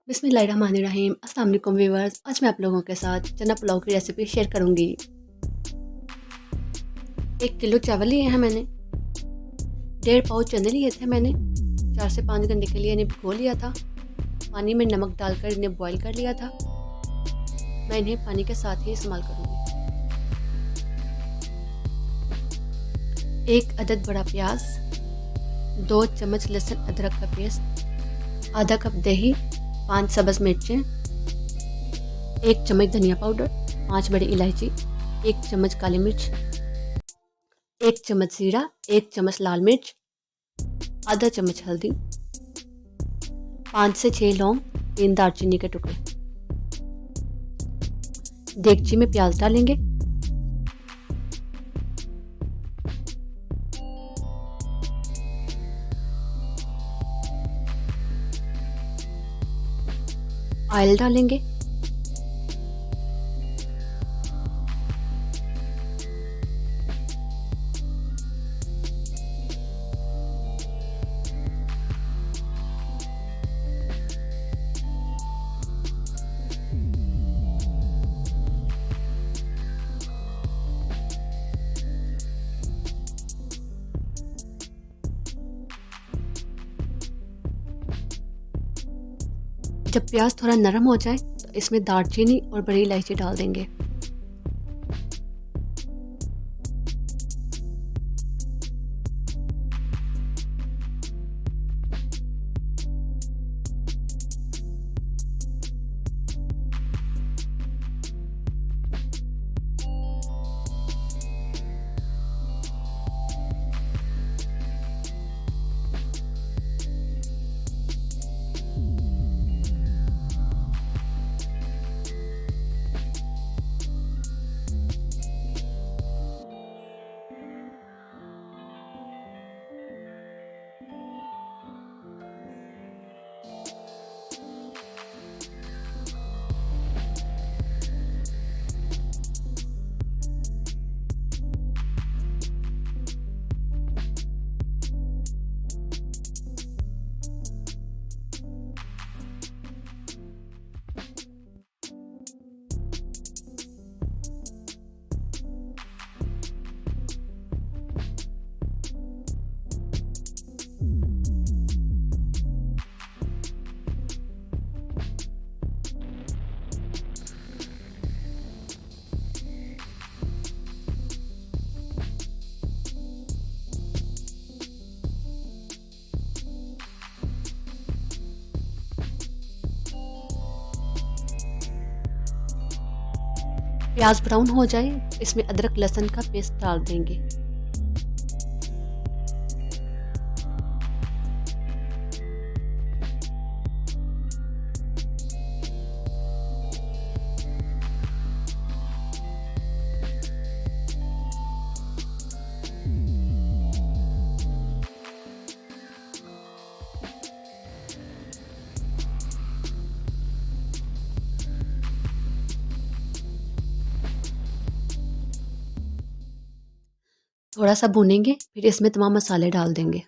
बिस्मिल्लाहिर्रहमानिर्रहीम। अस्सलाम वालेकुम व्यूअर्स। आज मैं आप लोगों के साथ चना पुलाव की रेसिपी शेयर करूंगी। 1 किलो चावल लिए हैं मैंने। 1.5 पाव चने लिए थे मैंने। 4 से 5 घंटे के लिए इन्हें भिगो लिया था। पानी में नमक डालकर इन्हें बॉईल कर लिया था। मैं इन्हें पानी के साथ ही इस्तेमाल करूंगी। 1 अदद बड़ा प्याज, 2 चम्मच लहसुन अदरक का पेस्ट, आधा कप दही, 5 सब्ज़ मिर्चें, 1 चम्मच धनिया पाउडर, 5 बड़ी इलायची, 1 चम्मच काली मिर्च, 1 चम्मच जीरा, 1 चम्मच लाल मिर्च, आधा चम्मच हल्दी, 5 से 6 लौंग, 3 दालचीनी के टुकड़े। देगची में प्याज डालेंगे। ऑयल डालेंगे। जब प्याज थोड़ा नरम हो जाए तो इसमें दालचीनी और बड़ी इलायची डाल देंगे। प्याज ब्राउन हो जाए इसमें अदरक लहसुन का पेस्ट डाल देंगे। थोड़ा सा भूनेंगे, फिर इसमें तमाम मसाले डाल देंगे।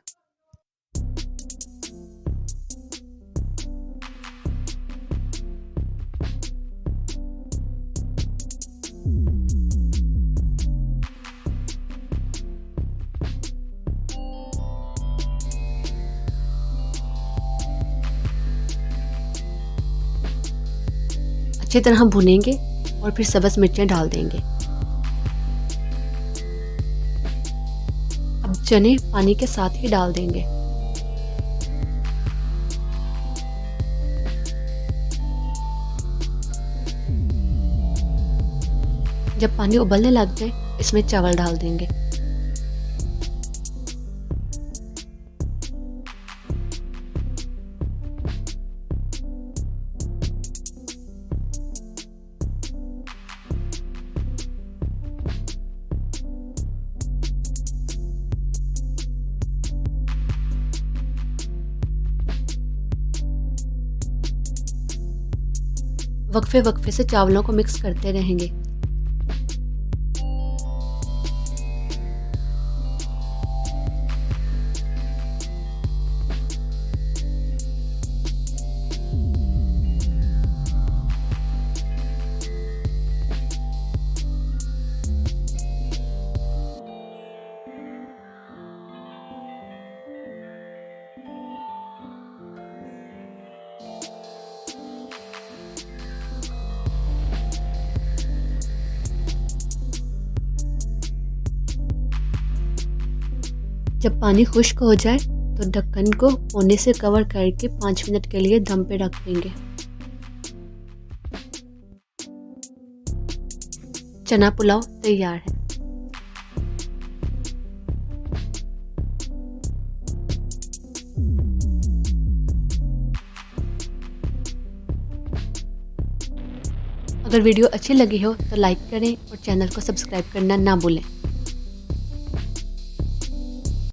अच्छी तरह भुनेंगे और फिर सब्ज़ मिर्चें डाल देंगे। अब चने पानी के साथ ही डाल देंगे। जब पानी उबलने लग जाए इसमें चावल डाल देंगे। वक्फे वक्फे से चावलों को मिक्स करते रहेंगे। जब पानी खुश्क हो जाए तो ढक्कन को कोने से कवर करके 5 मिनट के लिए दम पे रख देंगे। चना पुलाव तैयार है। अगर वीडियो अच्छी लगी हो तो लाइक करें और चैनल को सब्सक्राइब करना ना भूलें।